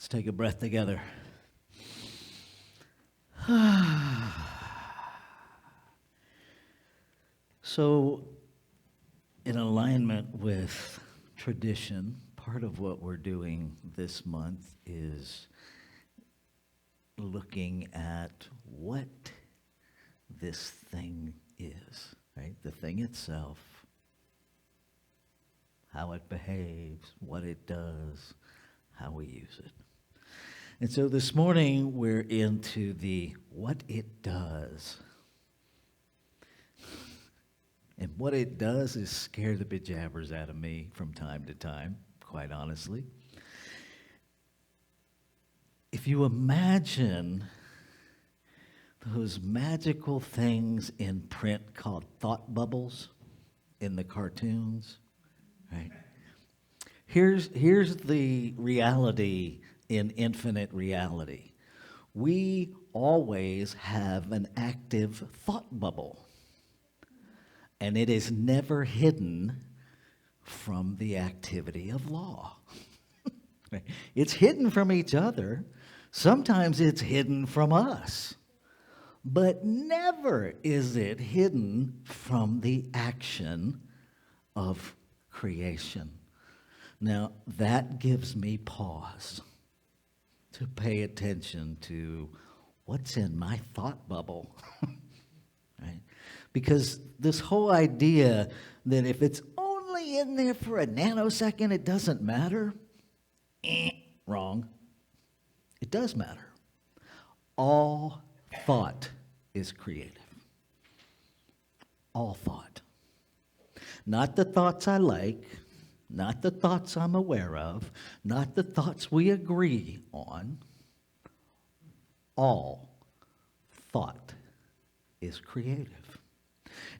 Let's take a breath together. So, in alignment with tradition, part of what we're doing this month is looking at what this thing is, right? The thing itself, how it behaves, what it does, how we use it. And so this morning we're into the what it does. And what it does is scare the bejabbers out of me from time to time, quite honestly. If you imagine those magical things in print called thought bubbles in the cartoons, right? Here's the reality in infinite reality. We always have an active thought bubble. And it is never hidden from the activity of law. It's hidden from each other. Sometimes it's hidden from us. But never is it hidden from the action of creation. Now, that gives me pause to pay attention to what's in my thought bubble. Right? Because this whole idea that if it's only in there for a nanosecond, it doesn't matter, wrong. It does matter. All thought is creative. All thought. Not the thoughts I like, not the thoughts I'm aware of, not the thoughts we agree on. All thought is creative.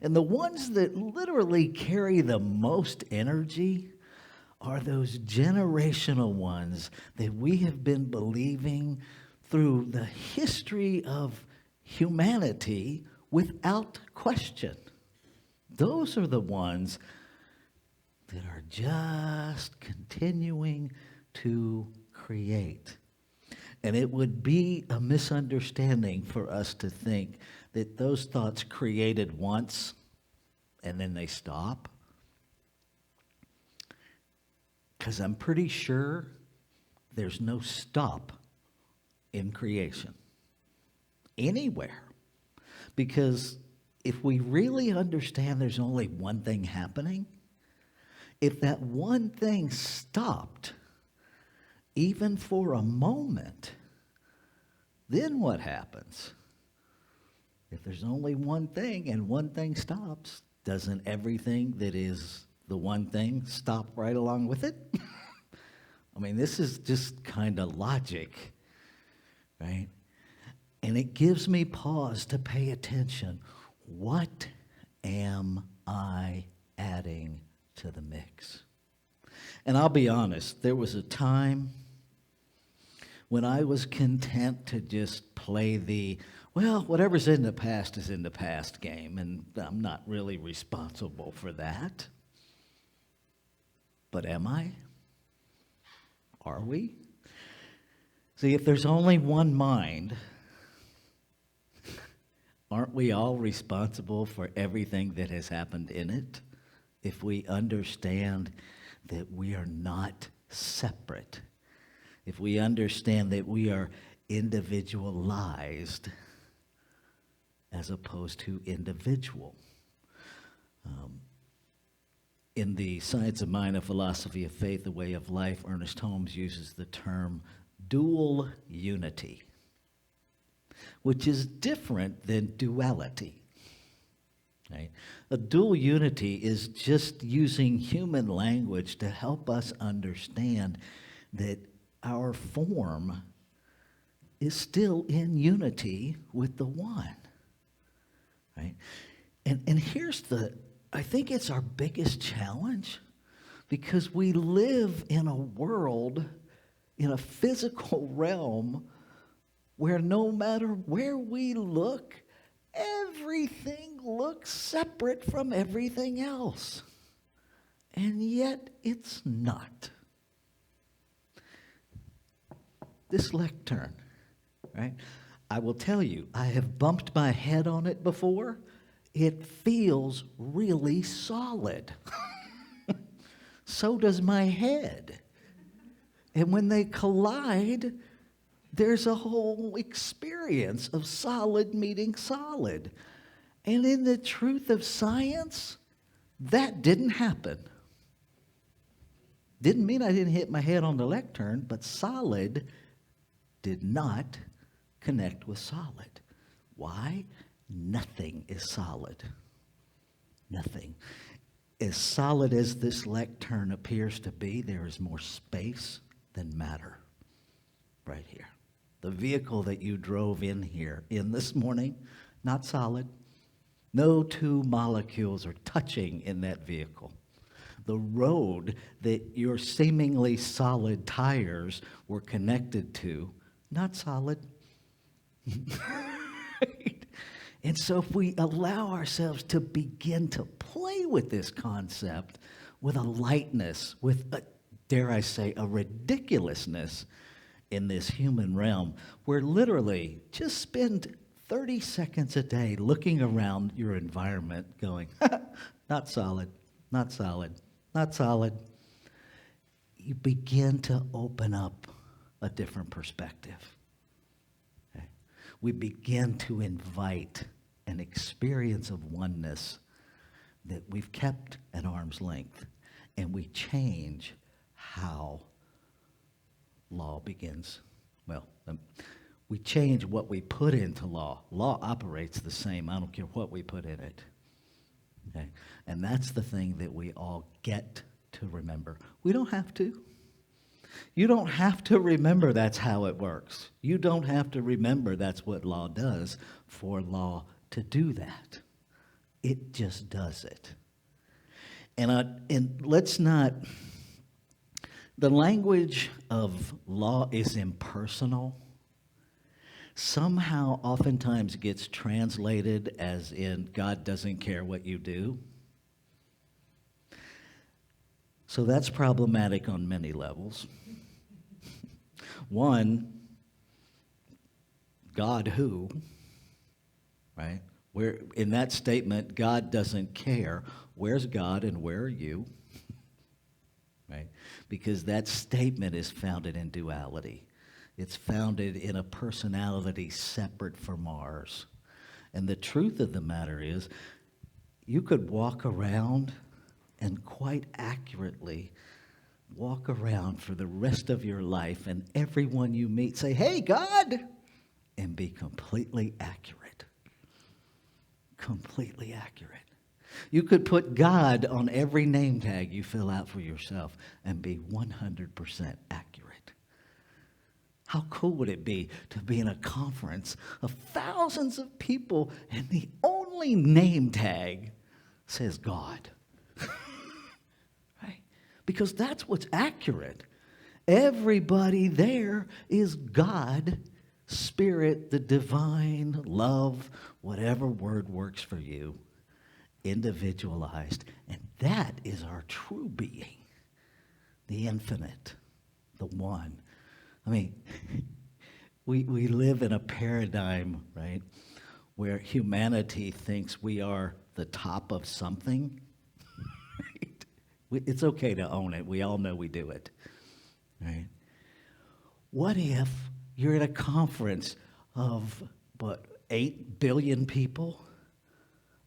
And the ones that literally carry the most energy are those generational ones that we have been believing through the history of humanity without question. Those are the ones that are just continuing to create. And it would be a misunderstanding for us to think that those thoughts created once and then they stop. Because I'm pretty sure there's no stop in creation anywhere. Because if we really understand there's only one thing happening, if that one thing stopped, even for a moment, then what happens? If there's only one thing and one thing stops, doesn't everything that is the one thing stop right along with it? I mean, this is just kind of logic, right? And it gives me pause to pay attention. What am I adding to the mix? And I'll be honest, there was a time when I was content to just play the, well, whatever's in the past is in the past game, and I'm not really responsible for that. But am I? Are we? See, if there's only one mind, aren't we all responsible for everything that has happened in it? If we understand that we are not separate, if we understand that we are individualized as opposed to individual. In the Science of Mind, A Philosophy of Faith, A Way of Life, Ernest Holmes uses the term dual unity, which is different than duality. Right? A dual unity is just using human language to help us understand that our form is still in unity with the one. Right? And here's I think it's our biggest challenge, because we live in a world, in a physical realm, where no matter where we look, everything looks separate from everything else. And yet it's not. this lectern, right? I will tell you, I have bumped my head on it before. It feels really solid. So does my head. And when they collide, there's a whole experience of solid meeting solid. And in the truth of science, that didn't happen. Didn't mean I didn't hit my head on the lectern, but solid did not connect with solid. Why? Nothing is solid. Nothing. As solid as this lectern appears to be, there is more space than matter right here. The vehicle that you drove in here in this morning, not solid. No two molecules are touching in that vehicle. The road that your seemingly solid tires were connected to, not solid. Right? And so if we allow ourselves to begin to play with this concept with a lightness, with, dare I say, a ridiculousness in this human realm, where literally just spend 30 seconds a day looking around your environment going, not solid, not solid, not solid. You begin to open up a different perspective. Okay? We begin to invite an experience of oneness that we've kept at arm's length, and we change how law begins. Well, we change what we put into law. Law operates the same. I don't care what we put in it. Okay? And that's the thing that we all get to remember. We don't have to. You don't have to remember that's how it works. You don't have to remember that's what law does for law to do that. It just does it. And let's not, the language of law is impersonal. Somehow oftentimes gets translated as in God doesn't care what you do. So that's problematic on many levels. One, God who, right? Where in that statement, God doesn't care. Where's God and where are you? Right? Because that statement is founded in duality. It's founded in a personality separate from ours. And the truth of the matter is, you could walk around and quite accurately walk around for the rest of your life, and everyone you meet say, "Hey, God," and be completely accurate. Completely accurate. You could put God on every name tag you fill out for yourself and be 100% accurate. How cool would it be to be in a conference of thousands of people and the only name tag says God? Right? Because that's what's accurate. Everybody there is God, Spirit, the divine, love, whatever word works for you, individualized. And that is our true being, the infinite, the one. I mean, we live in a paradigm, right, where humanity thinks we are the top of something. Right? It's okay to own it. We all know we do it. Right? What if you're at a conference of, 8 billion people,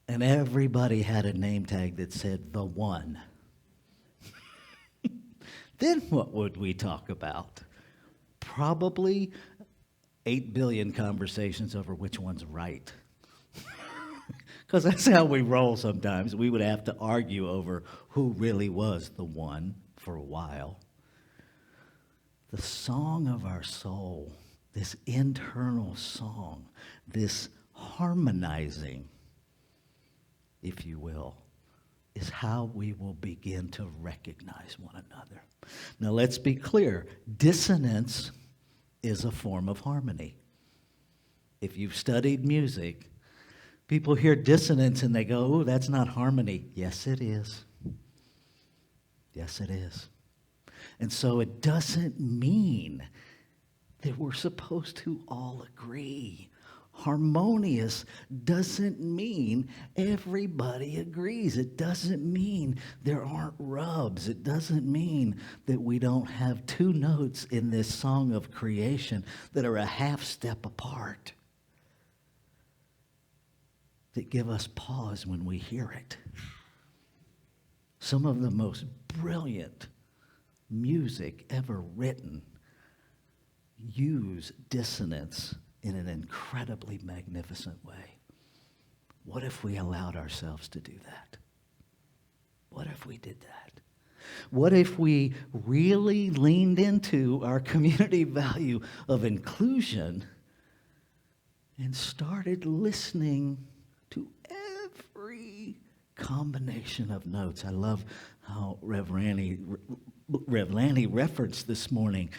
and everybody had a name tag that said the one? Then what would we talk about? Probably 8 billion conversations over which one's right. Because that's how we roll sometimes. We would have to argue over who really was the one for a while. The song of our soul, this internal song, this harmonizing, if you will, is how we will begin to recognize one another. Now let's be clear. Dissonance is a form of harmony. If you've studied music, people hear dissonance and they go, "Oh, that's not harmony." Yes, it is. Yes, it is. And so it doesn't mean that we're supposed to all agree. Harmonious doesn't mean everybody agrees. It doesn't mean there aren't rubs. It doesn't mean that we don't have two notes in this song of creation that are a half step apart, that give us pause when we hear it. Some of the most brilliant music ever written use dissonance in an incredibly magnificent way. What if we allowed ourselves to do that? What if we did that? What if we really leaned into our community value of inclusion and started listening to every combination of notes? I love how Rev Lanny referenced this morning.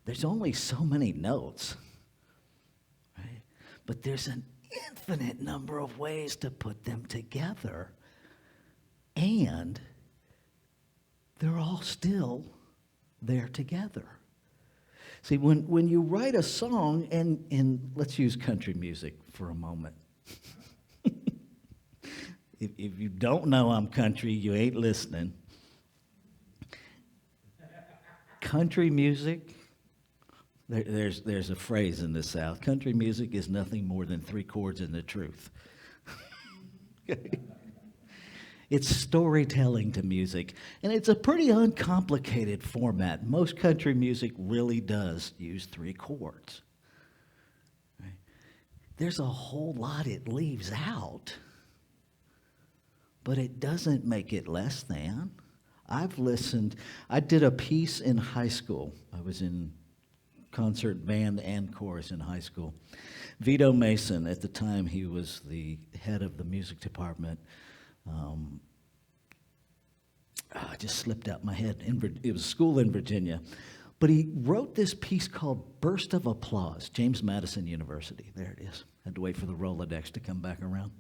There's only so many notes, right? But there's an infinite number of ways to put them together. And they're all still there together. See, when you write a song, and let's use country music for a moment. If you don't know I'm country, you ain't listening. Country music, there's a phrase in the South. Country music is nothing more than three chords and the truth. It's storytelling to music, and it's a pretty uncomplicated format. Most country music really does use three chords. Right? There's a whole lot it leaves out, but it doesn't make it less than. I did a piece in high school. I was in concert band and chorus in high school. Vito Mason, at the time he was the head of the music department, I just slipped out my head. It was a school in Virginia. But he wrote this piece called Burst of Applause, James Madison University. There it is. Had to wait for the Rolodex to come back around.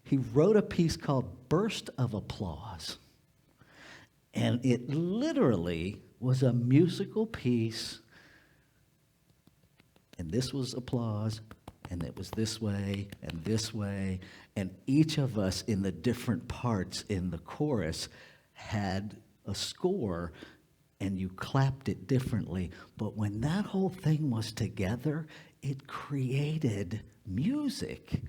He wrote a piece called Burst of Applause. And it literally was a musical piece. And this was applause, and it was this way, and each of us in the different parts in the chorus had a score, and you clapped it differently. But when that whole thing was together, it created music.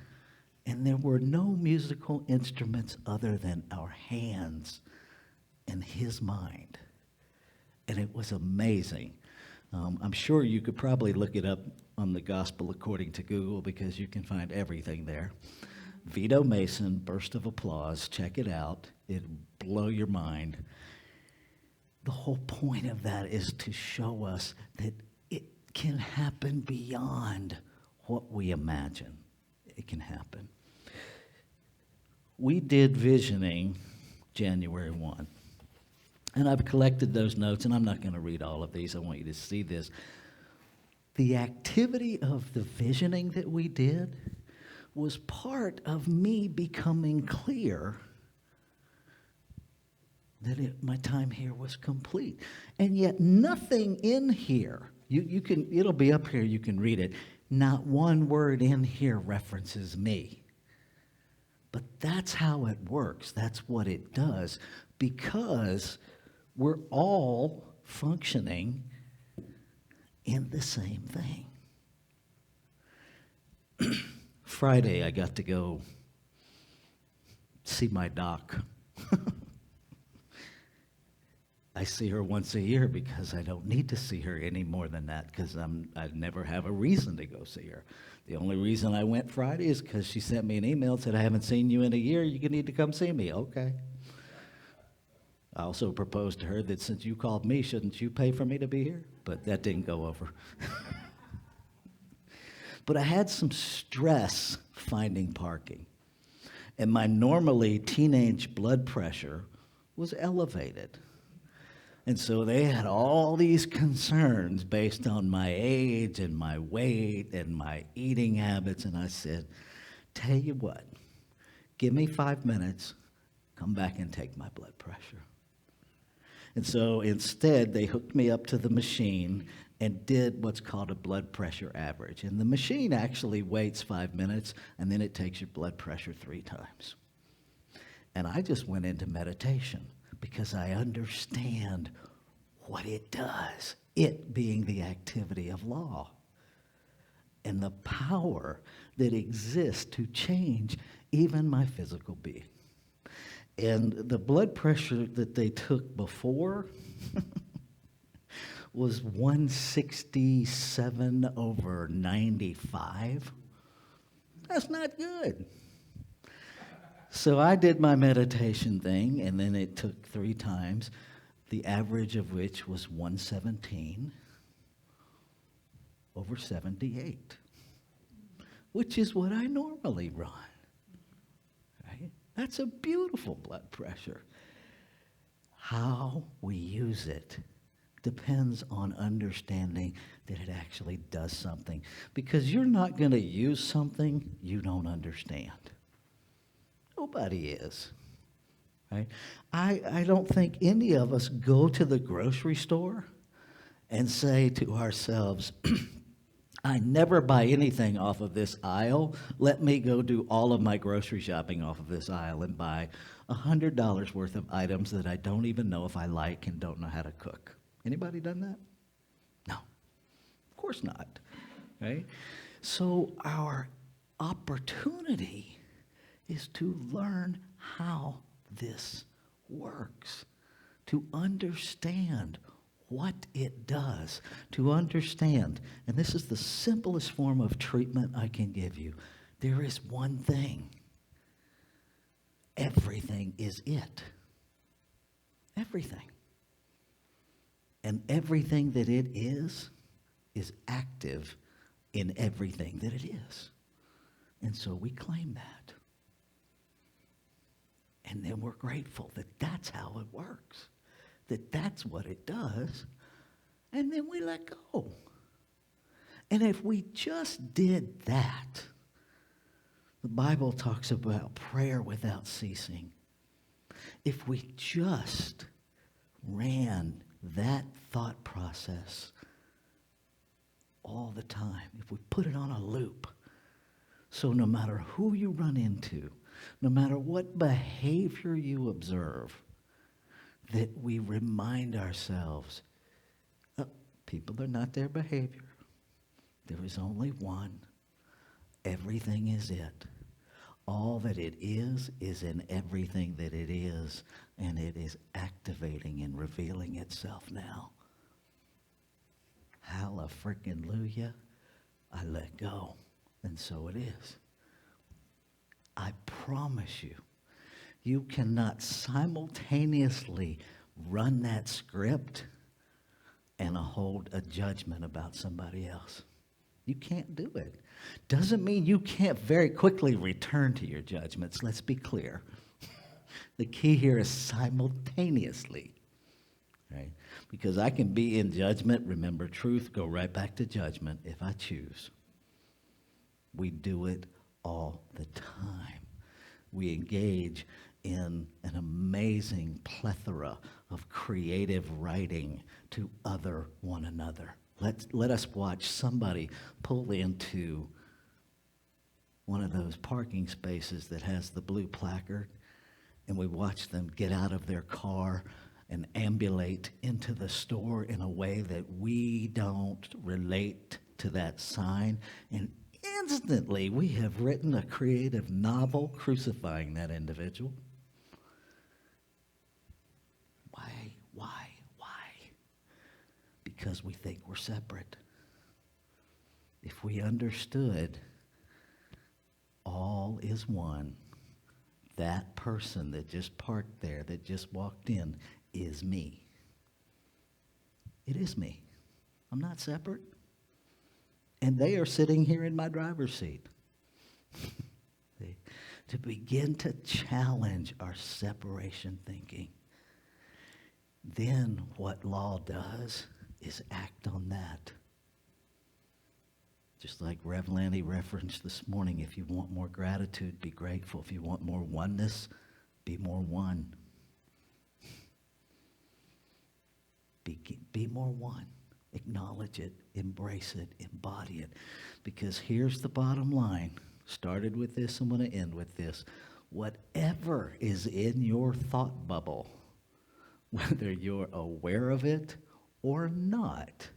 And there were no musical instruments other than our hands and his mind. And it was amazing. I'm sure you could probably look it up on the Gospel According to Google, because you can find everything there. Vito Mason, Burst of Applause. Check it out. It'll blow your mind. The whole point of that is to show us that it can happen beyond what we imagine. It can happen. We did visioning January 1. And I've collected those notes, and I'm not going to read all of these. I want you to see this. The activity of the visioning that we did was part of me becoming clear that my time here was complete. And yet nothing in here, it'll be up here, you can read it. Not one word in here references me. But that's how it works. That's what it does. Because we're all functioning in the same thing. Friday, I got to go see my doc. I see her once a year because I don't need to see her any more than that, because I never have a reason to go see her. The only reason I went Friday is because she sent me an email and said, I haven't seen you in a year. You need to come see me. Okay. I also proposed to her that since you called me, shouldn't you pay for me to be here? But that didn't go over. But I had some stress finding parking. And my normally teenage blood pressure was elevated. And so they had all these concerns based on my age and my weight and my eating habits. And I said, tell you what, give me 5 minutes, come back and take my blood pressure. And so instead, they hooked me up to the machine and did what's called a blood pressure average. And the machine actually waits 5 minutes, and then it takes your blood pressure 3 times. And I just went into meditation because I understand what it does, it being the activity of law, and the power that exists to change even my physical being. And the blood pressure that they took before was 167/95. That's not good. So I did my meditation thing, and then it took 3 times, the average of which was 117/78, which is what I normally run. Right? That's a beautiful blood pressure. How we use it depends on understanding that it actually does something. Because you're not going to use something you don't understand. Nobody is. Right? I don't think any of us go to the grocery store and say to ourselves, I never buy anything off of this aisle. Let me go do all of my grocery shopping off of this aisle and buy $100 worth of items that I don't even know if I like and don't know how to cook. Anybody done that? No. Of course not. Right? So our opportunity is to learn how this works, to understand what it does, to understand, and this is the simplest form of treatment I can give you. There is one thing. Everything is it. Everything. And everything that it is active in everything that it is. And so we claim that. And then we're grateful that that's how it works, that that's what it does, and then we let go. And if we just did that, the Bible talks about prayer without ceasing. If we just ran that thought process all the time, if we put it on a loop, so no matter who you run into, no matter what behavior you observe, that we remind ourselves, people are not their behavior. There is only one. Everything is it. All that it is in everything that it is, and it is activating and revealing itself now. Hallelujah. I let go, and so it is. I promise you, you cannot simultaneously run that script and hold a judgment about somebody else. You can't do it. Doesn't mean you can't very quickly return to your judgments. Let's be clear. The key here is simultaneously, right? Because I can be in judgment, remember truth, go right back to judgment if I choose. We do it all the time. We engage in an amazing plethora of creative writing to other one another. Let us watch somebody pull into one of those parking spaces that has the blue placard, and we watch them get out of their car and ambulate into the store in a way that we don't relate to that sign, and instantly we have written a creative novel crucifying that individual. Why? Because we think we're separate. If we understood all is one, that person that just parked there, that just walked in, is me. It is me. I'm not separate. And they are sitting here in my driver's seat. To begin to challenge our separation thinking. Then what law does is act on that. Just like Rev Lanny referenced this morning, if you want more gratitude, be grateful. If you want more oneness, be more one. Be more one. Acknowledge it, embrace it, embody it. Because here's the bottom line. Started with this, I'm going to end with this. Whatever is in your thought bubble, whether you're aware of it or not,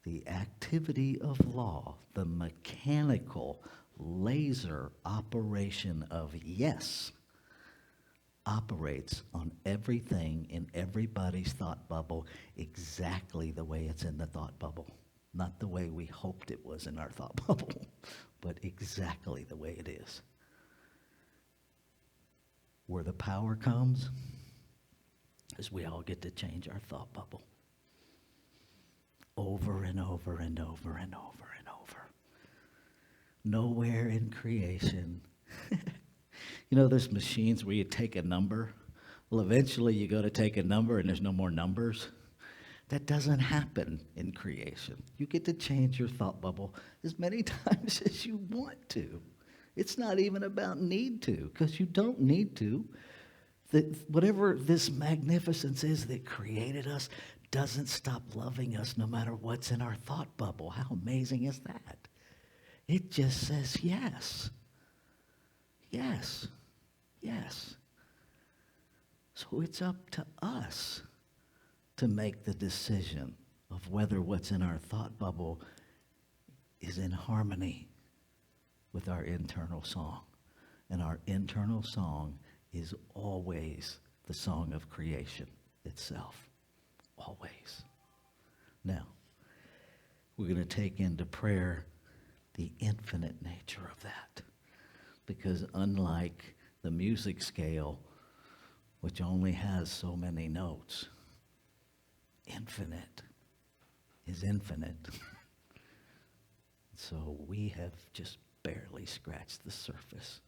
the activity of law, the mechanical laser operation of yes, operates on everything in everybody's thought bubble exactly the way it's in the thought bubble. Not the way we hoped it was in our thought bubble, but exactly the way it is. Where the power comes is we all get to change our thought bubble over and over and over and over and over. Nowhere in creation. You know those machines where you take a number? Well, eventually you go to take a number and there's no more numbers. That doesn't happen in creation. You get to change your thought bubble as many times as you want to. It's not even about need to, because you don't need to. Whatever this magnificence is that created us doesn't stop loving us no matter what's in our thought bubble. How amazing is that? It just says yes. Yes. Yes. So it's up to us to make the decision of whether what's in our thought bubble is in harmony with our internal song. And our internal song is always the song of creation itself. Always. Now, we're going to take into prayer the infinite nature of that. Because unlike the music scale, which only has so many notes, infinite is infinite. So we have just barely scratched the surface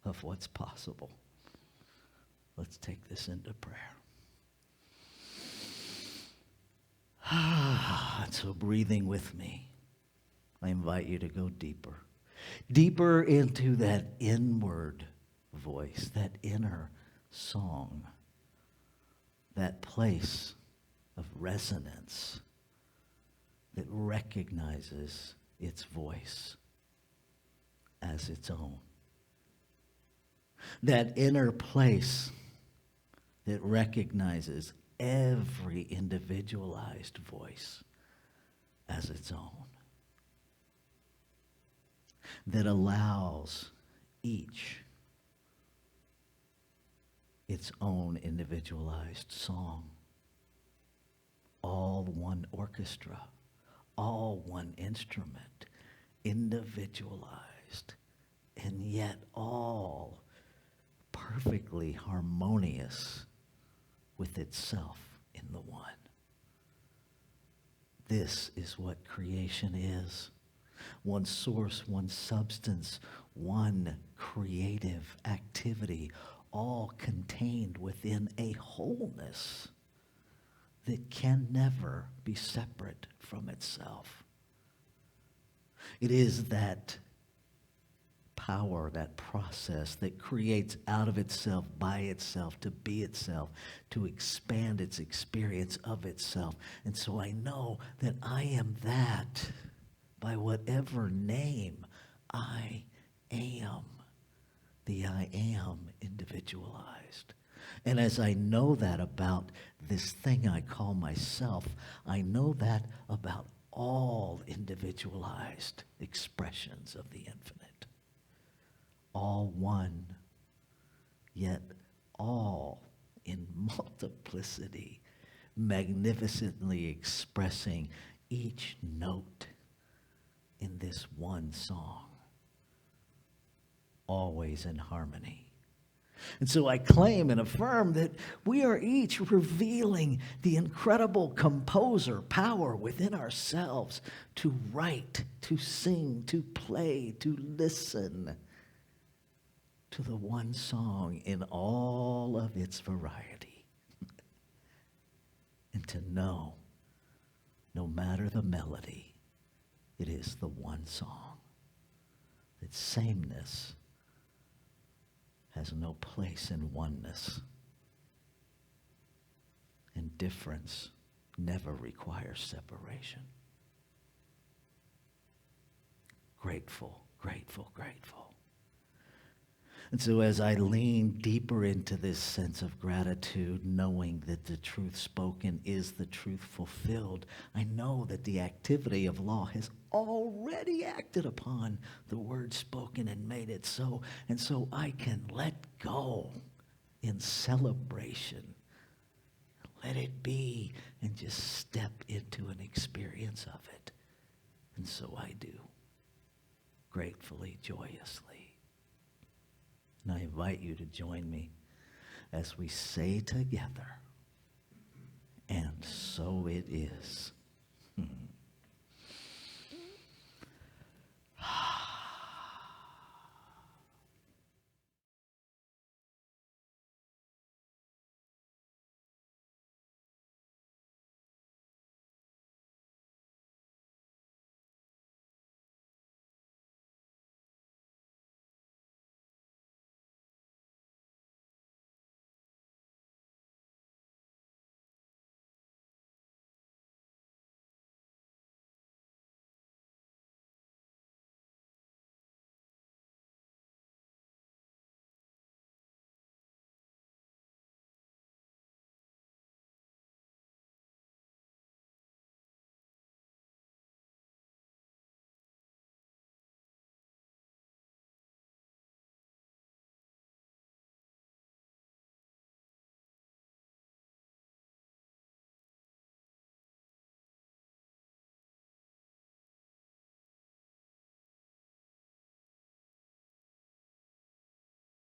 of what's possible. Let's take this into prayer. And so breathing with me, I invite you to go deeper. Deeper into that inward voice, that inner song, that place of resonance that recognizes its voice as its own. That inner place that recognizes every individualized voice as its own. That allows each its own individualized song. All one orchestra, all one instrument, individualized, and yet all perfectly harmonious with itself in the one. This is what creation is. One source, one substance, one creative activity, all contained within a wholeness that can never be separate from itself. It is that power, that process that creates out of itself, by itself, to be itself, to expand its experience of itself. And so I know that I am that by whatever name I am, the I am individualized. And as I know that about this thing I call myself, I know that about all individualized expressions of the infinite. All one, yet all in multiplicity, magnificently expressing each note in this one song, always in harmony. And so I claim and affirm that we are each revealing the incredible composer power within ourselves to write, to sing, to play, to listen to the one song in all of its variety. And to know, no matter the melody, it is the one song. That sameness has no place in oneness, and difference never requires separation. Grateful, grateful, grateful. And so as I lean deeper into this sense of gratitude, knowing that the truth spoken is the truth fulfilled, I know that the activity of law has already acted upon the word spoken and made it so. And so I can let go in celebration. Let it be and just step into an experience of it. And so I do, gratefully, joyously. And I invite you to join me as we say together, and so it is.